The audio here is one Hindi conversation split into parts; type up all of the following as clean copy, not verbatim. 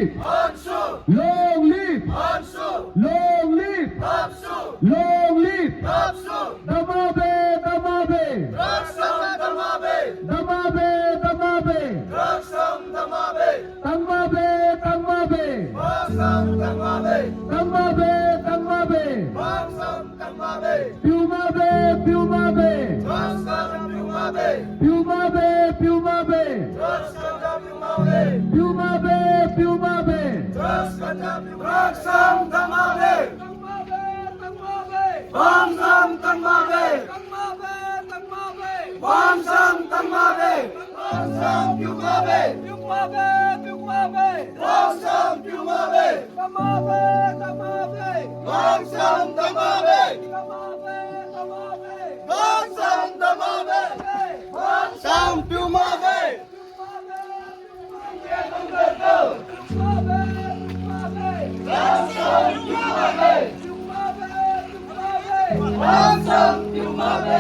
live! Long live! Long live! Long live! Damabe! Damabe! Damabe! Damabe! Tangmabe! Tangmabe! Tangmabe! Tangmabe! Piumabe! Piumabe! Piumabe! Piumabe! Piumabe! Piumabe!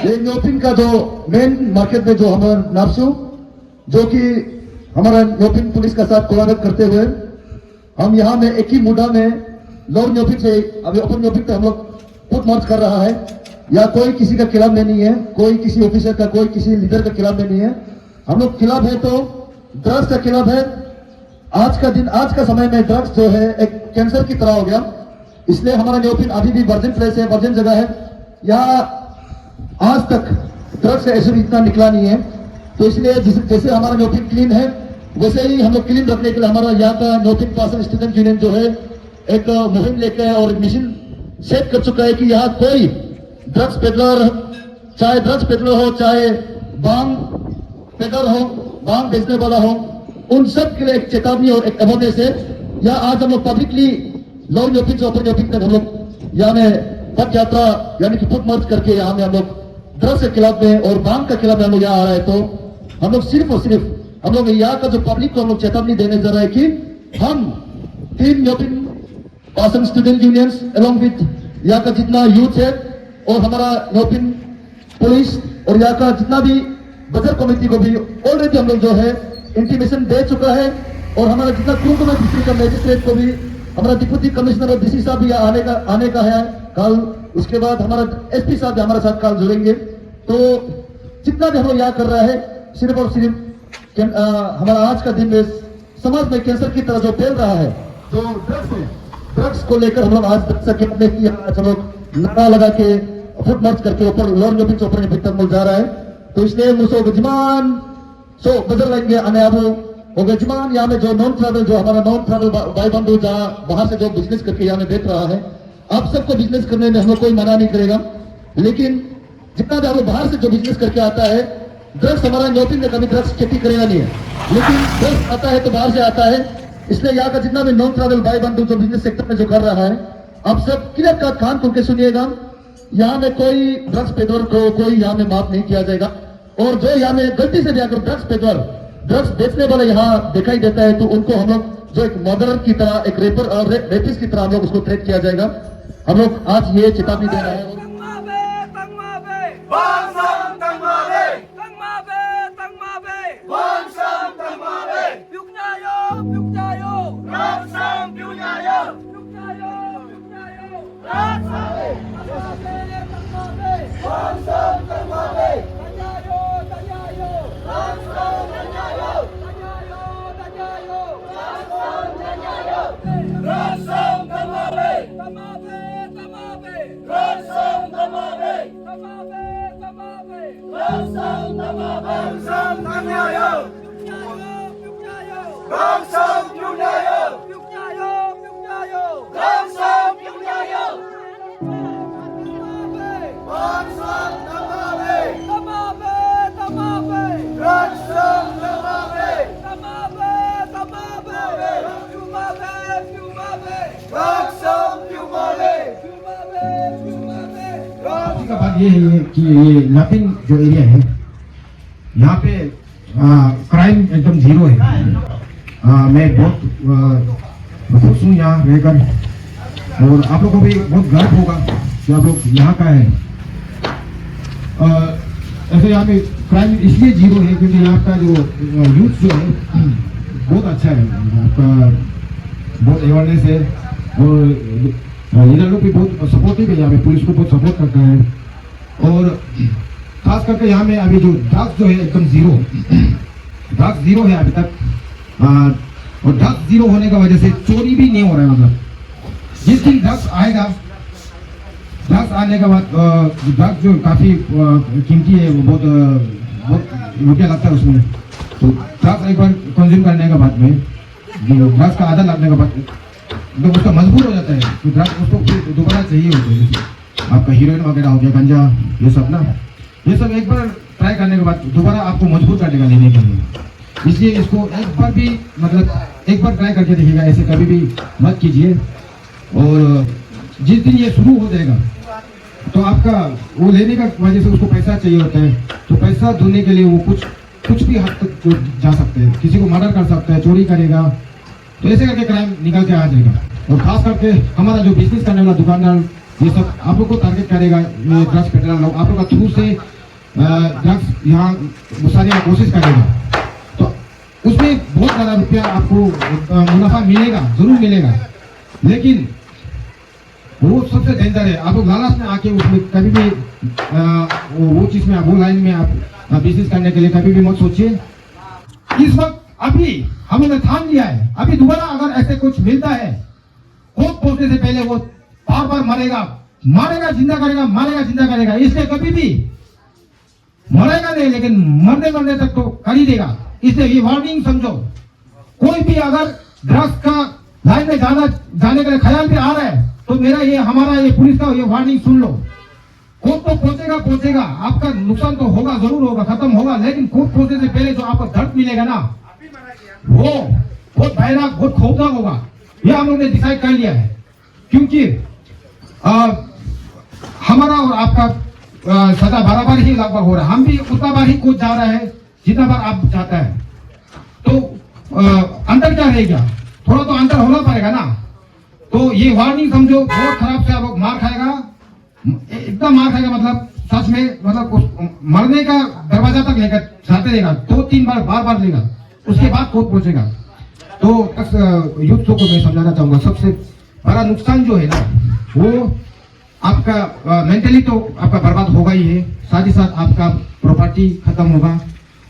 ये न्योपिन का जो मेन मार्केट में जो हमारा नापसू जो कि हमारा न्योपिन पुलिस का साथ कोलाबरेट करते हुए हम यहाँ में एक ही मुद्दा में लोअर न्योपिन से अभी ओपन न्योपिन पे हम लोग फुट मार्च कर रहा है। या कोई किसी का खिलाफ में नहीं है, कोई किसी ऑफिसर का, कोई किसी लीडर का खिलाफ में नहीं है। हम लोग खिलाफ है तो ड्रग्स का खिलाफ है। आज का दिन, आज का समय में ड्रग्स जो है एक कैंसर की तरह हो गया, इसलिए हमारा न्योपिन अभी भी वर्जिन प्लेस है, वर्जिन जगह है। यहाँ आज तक ड्रग्स का ऐसे भी इतना निकला नहीं है, तो इसलिए जैसे हमारा न्योपिन क्लीन है वैसे ही हम लोग क्लीन रखने के लिए हमारा यहाँ का न्योपिन पासन स्टूडेंट यूनियन जो है एक मुहिम लेके और मिशन सेट कर चुका है कि यहाँ कोई ड्रग्स पेडलर, चाहे ड्रग्स पेडलर हो, चाहे बांग पेडलर हो, बांग बेचने वाला हो, उन सब के लिए एक चेतावनी और एक अवेयरनेस है। या आज हम लोग पब्लिकली लोअर न्योपिन से ओपन न्योपिन तक हम लोग यहाँ में पद यात्रा यानी कि फुट मार्च करके यहाँ में हम लोग ड्रग्स के खिलाफ में और बांग के खिलाफ में हम लोग यहाँ आ रहे हैं। तो हम लोग सिर्फ और सिर्फ हम लोग यहाँ का जो पब्लिक को हम लोग चेतावनी देने जा रहे हैं कि हम 3 न्योपिन पासन स्टूडेंट यूनियंस एलोंग विद यहाँ का जितना यूथ है और हमारा न्योपिन पुलिस और यहाँ का जितना भी बजट कमेटी को भी ऑलरेडी हम लोग जो है इंटीमेशन दे चुका है। और हमारा जितना कुरुकुलम डिस्ट्रिक्ट का मजिस्ट्रेट को भी हमारा डिप्टी कमिश्नर और डीसी साहब भी आने का है कल। उसके बाद हमारा एसपी साहब भी हमारे साथ कल जुड़ेंगे। तो जितना भी हम लोग यहाँ कर रहा है सिर्फ और सिर्फ हमारा आज का दिन में समाज में कैंसर की तरह जो फैल रहा है, जो ड्रग्स को लेकर हम लोग आज आज हम लोग नारा लगा के फुट मार्च करके ऊपर लोअर न्योपिन से ऊपर तक मिल जा रहा है। तो इसलिए मुझे गजमान सो बदल लेंगे आने अब वो गजमान यहाँ में जो नॉन ट्रैवल, जो हमारा नॉन ट्रैवल भाई बंधु जहाँ बाहर से जो बिजनेस करके यहाँ में देख रहा है, आप सबको बिजनेस करने में हम लोग कोई मना नहीं करेगा। लेकिन जितना भी हम लोग बाहर से जो बिजनेस करके आता है, ड्रग्स हमारा न्योपिन में कभी ड्रग्स खेती करेगा नहीं है, लेकिन ड्रग्स आता है तो बाहर से आता है। इसलिए यहाँ का जितना भी नॉन ट्रैवल भाई बंधु जो बिजनेस सेक्टर में जो कर रहा है, आप सब क्लियर का कान खोल के सुनिएगा। यहाँ में कोई ड्रग्स पेडलर को कोई यहाँ में माफ नहीं किया जाएगा। और जो यहाँ में गलती से भी अगर ड्रग्स पेडलर, ड्रग्स बेचने वाला यहाँ दिखाई देता है तो उनको हम लोग जो एक मर्डरर की तरह, एक रेपर और रेपिस्ट की तरह हम लोग उसको ट्रीट किया जाएगा। हम लोग आज ये चेतावनी दे रहे हैं। ये है कि ये न्योपिन जो एरिया है यहाँ पे क्राइम एकदम जीरो है। मैं बहुत खुश हूँ यहाँ रहकर, और आप लोगों को भी बहुत गर्व होगा कि आप लोग यहाँ का है। ऐसे यहाँ पे क्राइम इसलिए जीरो है क्योंकि यहाँ का जो यूथ जो है बहुत अच्छा है। आपका बहुत अवेयरनेस है और लीडर लोग भी बहुत सपोर्टिव है, यहाँ पे पुलिस को बहुत सपोर्ट करता है। और खास करके यहाँ में अभी जो ड्रग्स जो है एकदम ड्रग्स जीरो है अभी तक। और ड्रग्स जीरो होने की वजह से चोरी भी नहीं हो रहा है। मतलब जिस दिन ड्रग्स आएगा, ड्रग्स आने के बाद ड्रग्स जो काफ़ी कीमती है, वो बहुत रुपया लगता है उसमें। तो ड्रग्स एक बार कंज्यूम करने के बाद में, ड्रग्स का आदत लगने के बाद तो उसका मजबूर हो जाता है, तो ड्रग्स उसको फिर दोबारा चाहिए होता है। जैसे आपका हीरोइन वगैरह हो गया, गंजा, ये सब ना, ये सब एक बार ट्राई करने के बाद दोबारा आपको मजबूर कर देगा लेने के लिए। इसलिए इसको एक बार भी मतलब एक बार ट्राई करके देखिएगा, ऐसे कभी भी मत कीजिए। और जिस दिन ये शुरू हो जाएगा तो आपका वो लेने का वजह से उसको पैसा चाहिए होता है, तो पैसा ढूंढने के लिए वो कुछ भी हद तक जा सकते हैं, किसी को मर्डर कर सकता है, चोरी करेगा, तो ऐसे करके क्राइम निकल के आ जाएगा। और खास करके हमारा जो बिजनेस करने वाला दुकानदार, ये सब आप लोग को टारगेट करेगा। ये ड्रग्स पेडलर लोग आप लोग का थ्रू से ड्रग्स यहाँ घुसाने की कोशिश करेगा, तो उसमें बहुत ज़्यादा रुपया आपको मुनाफा मिलेगा, जरूर मिलेगा, लेकिन वो सबसे डेंजर है। आप लोग लालच में आके उसमें कभी भी वो चीज़ में, वो लाइन में आप बिजनेस करने के लिए कभी भी मत सोचिए। इस वक्त अभी हम लोगों ने ठान लिया है, अभी दोबारा अगर ऐसे कुछ मिलता है, कोर्ट पहुंचने से पहले वो बार मारेगा, जिंदा करेगा, मारेगा, जिंदा करेगा। इसलिए कभी भी मरेगा नहीं, लेकिन मरने तक तो कर ही देगा। इसलिए ये वार्निंग समझो, कोई भी अगर ड्रग्स का लाइन में जाने के लिए ख्याल भी आ रहा है, तो मेरा ये, हमारा ये पुलिस का ये वार्निंग सुन लो। कोर्ट तो पहुंचेगा, आपका नुकसान तो होगा, जरूर होगा, खत्म होगा, लेकिन कोर्ट पहुंचने से पहले जो आपको दर्द मिलेगा ना, वो बहुत भयानक, बहुत खौफनाक होगा। ये हम लोग ने डिसाइड कर लिया है, क्योंकि हमारा और आपका सजा बराबर ही लगभग हो रहा है। हम भी उतना बार ही कोर्ट जा रहा है जितना बार आप जाता है, तो अंतर क्या रहेगा, थोड़ा तो अंतर होना पड़ेगा ना। तो ये वार्निंग समझो, बहुत खराब से आप लोग मार खाएगा, इतना मार खाएगा, मतलब सच में, मतलब मरने का दरवाजा तक लेकर जाते रहेगा, 2-3 बार लेगा, उसके बाद कोर्ट पहुंचेगा। तो यूथ को मैं समझाना चाहूंगा, सबसे बड़ा नुकसान जो है ना, वो आपका मेंटली तो आपका बर्बाद होगा ही है, साथ ही साथ आपका प्रॉपर्टी खत्म होगा,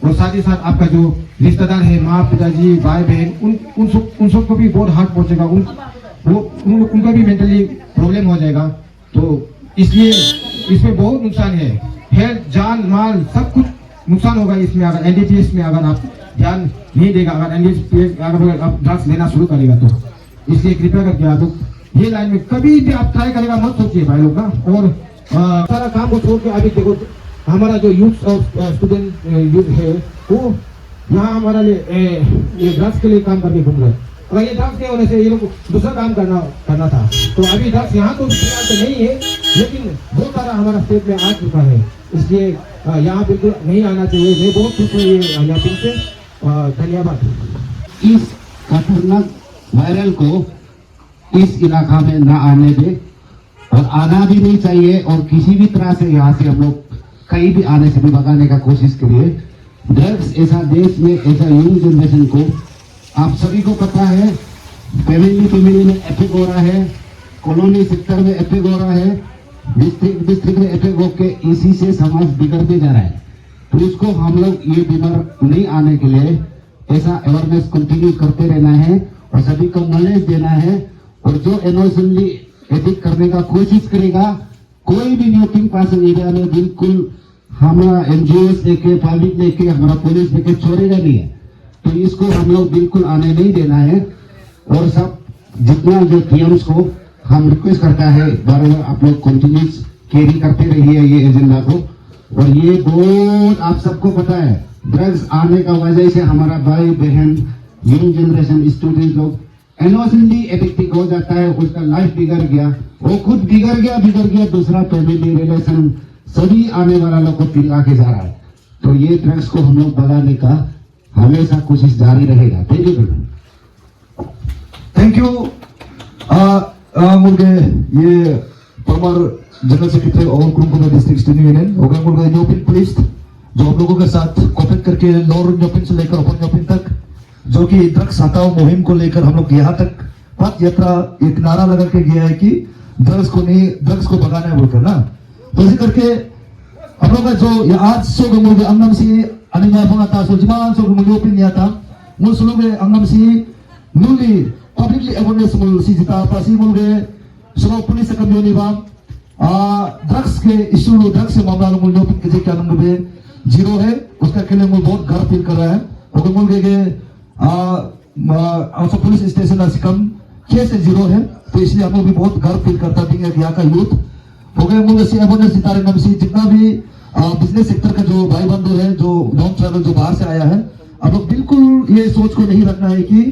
और साथ ही साथ आपका जो रिश्तेदार है, माँ, पिताजी, भाई बहन, उन सबको भी बहुत हार्ट पहुंचेगा, उनका भी मेंटली प्रॉब्लम हो जाएगा। तो इसलिए इसमें बहुत नुकसान है, हेल्थ, जान, माल, सब कुछ नुकसान होगा इसमें। अगर एनडीपीएस में अगर आप ध्यान नहीं देगा, अगर एनडीपीएस अगर आप ड्रग्स लेना शुरू करेगा, तो इसलिए कृपया करके आप लोग ये लाइन में कभी भी आप ट्राई करेगा मत सोचिए भाई लोग ना। और सारा काम को छोड़ के अभी देखो, हमारा जो यूथ और स्टूडेंट यूथ है, वो यहाँ हमारा ये ड्रग्स के लिए काम करके घूम रहे हैं। अगर ये ड्रग्स के होने से ये लोग दूसरा काम करना था, तो अभी ड्रग्स यहाँ तो फिलहाल तो नहीं है, लेकिन बहुत सारा हमारा स्टेट में आ चुका है, इसलिए यहाँ बिल्कुल नहीं आना चाहिए। मैं बहुत खुश हूँ ये लैपिंग से, धन्यवाद। इस खतरनाक वायरल को इस इलाका में ना आने दे, और आना भी नहीं चाहिए, और किसी भी तरह से यहाँ से हम लोग कहीं भी आने से भी भगाने का कोशिश करिए। ड्रग्स ऐसा देश में, ऐसा यंग जनरेशन को, आप सभी को पता है, फैमिली में अटैक हो रहा है, कॉलोनी सेक्टर में अटैक हो रहा है, डिस्ट्रिक्ट में अटैक होकर इसी से समाज बिगड़ते जा रहा है। तो इसको हम लोग ये बीमार नहीं आने के लिए ऐसा अवेयरनेस कंटिन्यू करते रहना है, और सभी को नॉलेज देना है। और जो इनोसेंटली एडिक्ट करने का कोशिश करेगा, कोई भी न्यूकिंग पर्सन एरिया में बिल्कुल हमारा एनजीओ लेके, पब्लिक लेके, हमारा पुलिस लेके छोड़ेगा नहीं है। तो इसको हम लोग बिल्कुल आने नहीं देना है। और सब जितना जो पीएम्स को हम रिक्वेस्ट करता है, बार आप लोग कंटिन्यूस कैरी करते रहिए ये एजेंडा को। और ये बहुत आप सबको पता है, ड्रग्स आने का वजह से हमारा भाई बहन, यंग जनरेशन, स्टूडेंट लोग इनोसेंटली एडिक्टिव हो जाता है, उसका लाइफ बिगड़ गया, वो खुद बिगड़ गया, दूसरा फैमिली रिलेशन सभी आने वाला लोग को पिला के जा रहा है। तो ये ड्रग्स को हम लोग भगाने का हमेशा कोशिश जारी रहेगा। Thank you thank you. मुझे ये परमार जनरल सेक्रेटरी और कुरुकुला डिस्ट्रिक्ट स्टूडेंट यूनियन और मुझे न्योपिन पुलिस जो हम लोगों के साथ कॉपरेट करके लोअर न्योपिन से लेकर अपर न्योपिन तक, जो कि ड्रग्स हटाओ मुहिम को लेकर हम लोग यहाँ तक पथ यात्रा एक नारा लगा के गया है कि ड्रग्स को भगाना है बोलकर ना। तो इसी करके हम लोग का जो ये आज सो गमोगे अंगम सी अनिमा बंगाता सो जिमान सो गमोगे ओपिनिया था मुल सुलोगे अंगम सी नुली पब्लिकली अवेयरनेस मुल सी जिता पासी मुलगे सुनो पुलिस कम्युनिटी बा ड्रग्स के इशू ड्रग्स से मामला मुल जो के क्या नंबर जीरो है उसका के लिए मुल बहुत गर्व फील कर रहा है और मुल के पुलिस स्टेशन सिकम 6 से 0 है। तो इसलिए हम लोग भी बहुत गर्व फील करता है यहाँ का यूथ हो गए मुझे सितारे नाम से जितना भी बिजनेस सेक्टर का जो भाई बंधु है जो नॉन ट्रैवल जो बाहर से आया है अब लोग बिल्कुल ये सोच को नहीं रखना है कि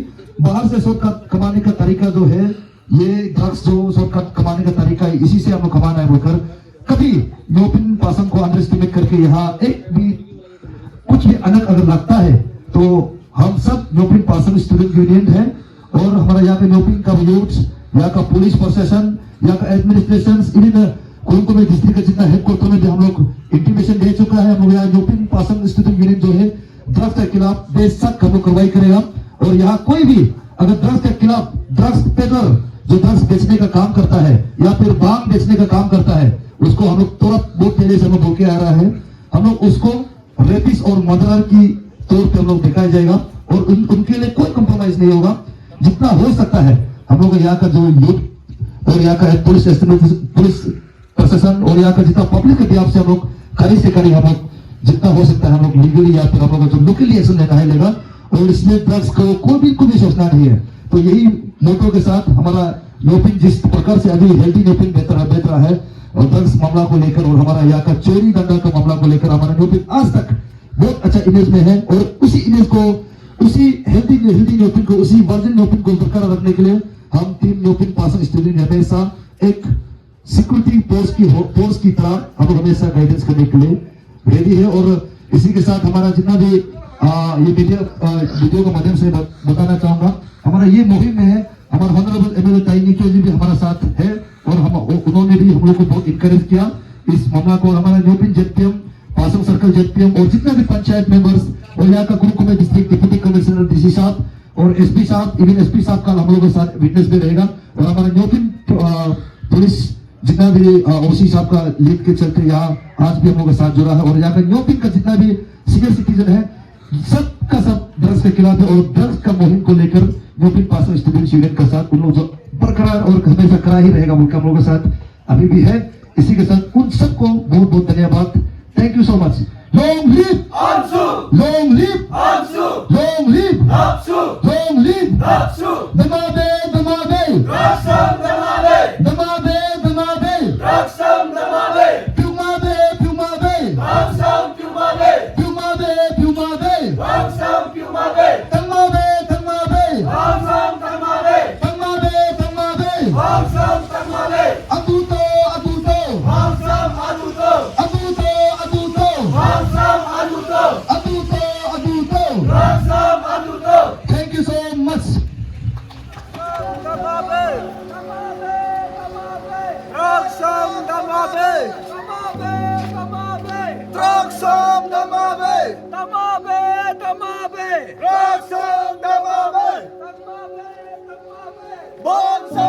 बाहर से शॉर्टकट कमाने का तरीका जो है ये ड्रग्स जो शॉर्टकट कमाने का तरीका है इसी से हम लोग कमाना है बोलकर कभी न्योपिन पासम को अंडर एस्टिमेट करके यहाँ एक भी कुछ भी अनक अगर लगता है तो हम सब न्योपिन पासम स्टूडेंट यूनियन है और हमारा यहाँ पे न्योपिन का यूथ यहाँ का पुलिस प्रशासन यहाँ का एडमिनिस्ट्रेशन इवन कोलकाता डिस्ट्रिक्ट का जितना हेडक्वार्टर में भी हम लोग इंटीमेशन दे चुका है। हम लोग यहाँ न्योपिन पासम स्टूडेंट यूनियन जो है ड्रग्स के खिलाफ बेशक हम लोग कार्रवाई करेगा और यहाँ कोई भी अगर ड्रग्स के खिलाफ ड्रग्स पेडलर जो ड्रग्स बेचने का काम करता है या फिर बांग बेचने का काम करता है उसको हम लोग तुरंत बहुत पहले से हम लोग बोल के आ रहा है हम लोग उसको रेपिस और मर्डरर की तौर पर हम लोग दिखाया जाएगा और उनके लिए कोई कॉम्प्रोमाइज नहीं होगा जितना हो सकता है। हम लोग यहाँ का जो यूथ और यहाँ का पुलिस प्रशासन और यहाँ का जितना पब्लिक के बिहाफ से हम लोग कड़ी से कड़ी हम लोग जितना हो सकता है हम लोग लीगली या फिर हम लोग जो लोकली एक्शन लेना है लेगा और इसमें ड्रग्स को कोई भी सोचना नहीं है। तो यही मोटो के साथ हमारा न्योपिन जिस प्रकार से अभी हेल्दी न्योपिन बेहतर है और ड्रग्स मामला को लेकर और हमारा यहाँ का चोरी दंगा का मामला को लेकर हमारा न्योपिन आज तक बहुत अच्छा इमेज में है और उसी इमेज को उसी हेल्दी न्योपिन को उसी वर्जिन न्योपिन को बरकरार रखने के लिए हम टीम न्योपिन पासम स्टूडेंट हमेशा एक सिक्योरिटी फोर्स की तरह हम हमेशा गाइडेंस करने के लिए रेडी है। और इसी के साथ हमारा जितना भी ये वीडियो के माध्यम से बताना चाहूंगा हमारा ये मुहिम में है हमारा ऑनरेबल एमएलए ताई जी भी हमारा साथ है और उन्होंने भी हम लोग को बहुत इंकरेज किया इस मामला को। हमारा न्योपिन जेडपीएम पासम सर्कल जेडपीएम और जितने भी पंचायत मेंबर्स और यहाँ का कुरुकुमे डिस्ट्रिक्ट डिप्टी कमिश्नर डीसी साहब और एसपी साहब इवन एसपी साहब का हम लोगों के साथ विटनेस भी रहेगा और हमारा न्योपिन पुलिस जितना भी ओसी साहब का लीड के चलते यहाँ आज भी हम लोग के साथ जुड़ा है और यहाँ का न्योपिन का जितना भी सीनियर सिटीजन है सबका सब ड्रग्स के खिलाफ है और ड्रग्स का मुहिम को लेकर न्योपिन पासम स्टूडेंट यूनियन के साथ उन लोग जो बरकरार और हमेशा करा ही रहेगा उनका हम लोगों के साथ अभी भी है। इसी के साथ उन सबको बहुत बहुत धन्यवाद। Thank you so much. Long live आंसू, लॉन्ग लिव आंसू, लॉन्ग लिव आंसू, लॉन्ग लिव आंसू। दमाबे दमाबे रक्षम दमाबे दमाबे दमाबे रक्षम दमाबे प्युमाबे प्युमाबे रक्षम प्युमाबे प्युमाबे प्युमाबे रक्षम प्युमाबे तमाबे तमाबे रक्षम तमाबे तमाबे तमाबे रक्षम तमाबे अदूतो अदूतो रक्षम अदूतो अदूतो अदूतो रक्षम अदूतो अदूतो अदूतो रक्षम अदूतो। Thank you so much. दमाबे दमाबे दमाबे रक्षम दमाबे दमाबे दमाबे रक्षम दमाबे दमाबे दमाबे रक्षम दमाबे दमाबे दमाबे